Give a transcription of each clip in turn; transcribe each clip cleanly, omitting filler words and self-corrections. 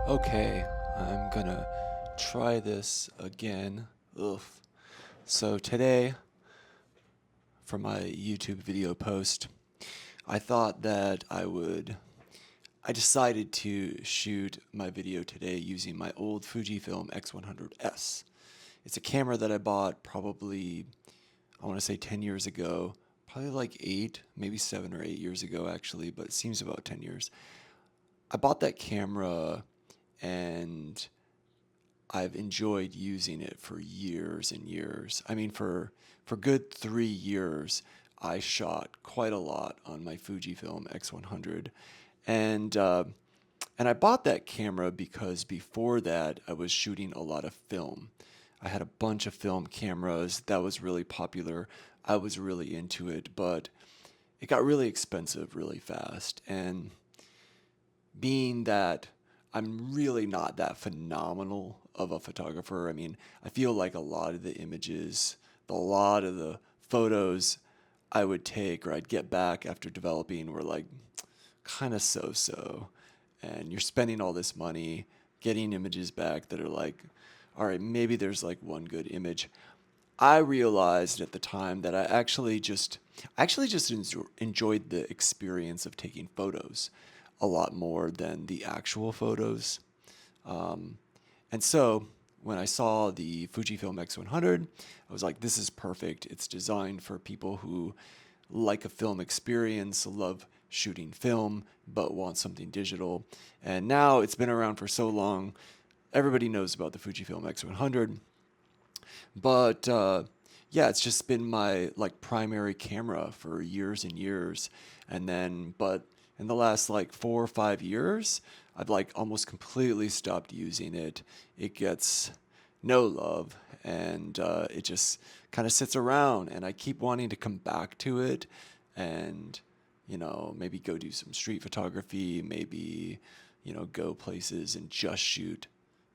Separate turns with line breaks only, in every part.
Okay, I'm gonna try this again. Ugh. So today, for my YouTube video post, I thought that I decided to shoot my video today using my old Fujifilm X100S. It's a camera that I bought probably, I want to say 10 years ago, probably like 8, maybe 7 or 8 years ago actually, but it seems about 10 years. I bought that camera and I've enjoyed using it for years and years. I mean, for good 3 years, I shot quite a lot on my Fujifilm X100, and uh, and I bought that camera because before that I was shooting a lot of film. I had a bunch of film cameras that was really popular. I was really into it, but it got really expensive really fast, and being that I'm really not that phenomenal of a photographer. I mean, I feel like a lot of the images, a lot of the photos I would take or I'd get back after developing were like kind of so so. And you're spending all this money getting images back that are like, all right, maybe there's like one good image. I realized at the time that I actually just enjoyed the experience of taking photos a lot more than the actual photos. Um, and so when I saw the Fujifilm X100, I was like, this is perfect. It's designed for people who like a film experience, love shooting film, but want something digital. And now it's been around for so long, everybody knows about the Fujifilm X100. But yeah, it's just been my like primary camera for years and years. And then, but in the last like 4 or 5 years, I've like almost completely stopped using it. It gets no love, and it just kind of sits around. And I keep wanting to come back to it, and maybe go do some street photography, maybe go places and just shoot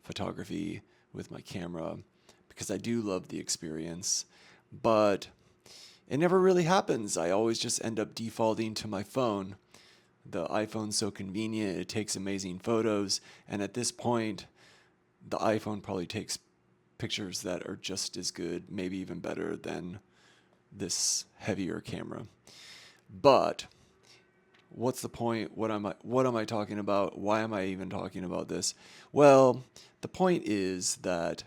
photography with my camera because I do love the experience, but it never really happens. I always just end up defaulting to my phone. The iPhone's so convenient, it takes amazing photos, and at this point, the iPhone probably takes pictures that are just as good, maybe even better than this heavier camera. But what's the point? What am I talking about? Why am I even talking about this? Well, the point is that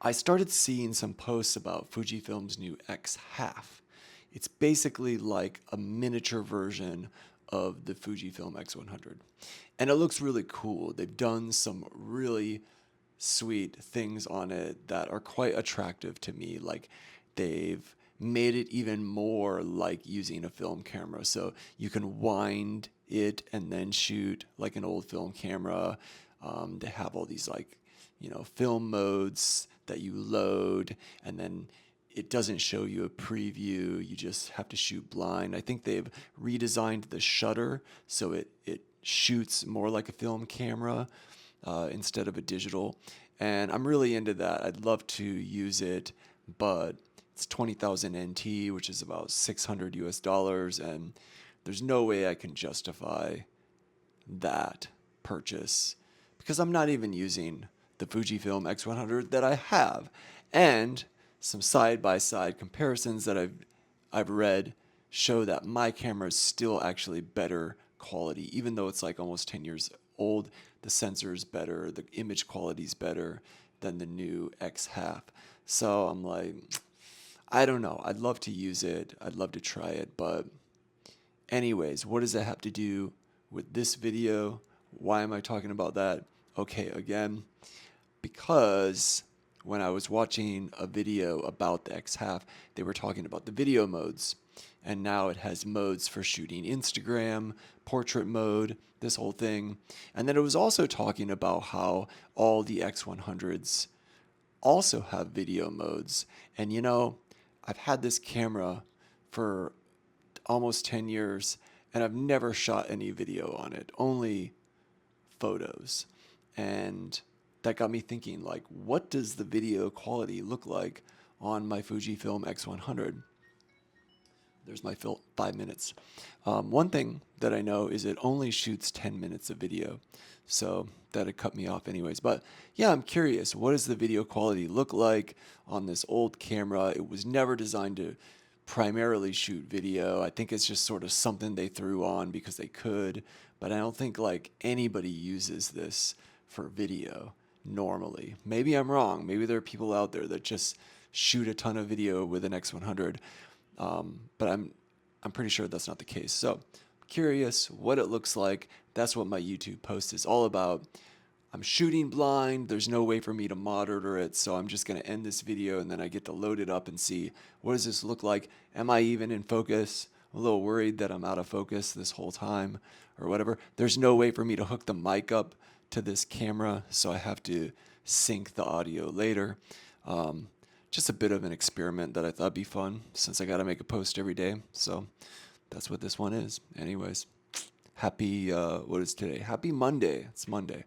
I started seeing some posts about Fujifilm's new X half. It's basically like a miniature version of the Fujifilm X100. And it looks really cool. They've done some really sweet things on it that are quite attractive to me. Like they've made it even more like using a film camera. So you can wind it and then shoot like an old film camera. They have all these like, film modes that you load, and then it doesn't show you a preview. You just have to shoot blind. I think they've redesigned the shutter so it shoots more like a film camera instead of a digital. And I'm really into that. I'd love to use it, but it's 20,000 NT, which is about 600 US dollars, and there's no way I can justify that purchase because I'm not even using the Fujifilm X100 that I have. And some side-by-side comparisons that I've read show that my camera is still actually better quality, even though it's like almost 10 years old. The sensor is better, the image quality is better than the new X half. So I'm like, I don't know. I'd love to use it. I'd love to try it, but anyways, what does that have to do with this video? Why am I talking about that? Okay, again, because when I was watching a video about the X half, they were talking about the video modes. And now it has modes for shooting Instagram, portrait mode, this whole thing. And then it was also talking about how all the X100s also have video modes. And I've had this camera for almost 10 years and I've never shot any video on it, only photos. And that got me thinking, like, what does the video quality look like on my Fujifilm X100? There's my 5 minutes. One thing that I know is it only shoots 10 minutes of video. So that'd cut me off anyways. But yeah, I'm curious. What does the video quality look like on this old camera? It was never designed to primarily shoot video. I think it's just sort of something they threw on because they could. But I don't think like anybody uses this for video normally. Maybe I'm wrong. Maybe there are people out there that just shoot a ton of video with an X100. But I'm pretty sure that's not the case. So curious what it looks like. That's what my YouTube post is all about. I'm shooting blind. There's no way for me to monitor it. So I'm just going to end this video and then I get to load it up and see what does this look like? Am I even in focus? I'm a little worried that I'm out of focus this whole time or whatever. There's no way for me to hook the mic up to this camera. So I have to sync the audio later. Just a bit of an experiment that I thought would be fun since I got to make a post every day. So that's what this one is. Anyways, happy, what is today? Happy Monday. It's Monday.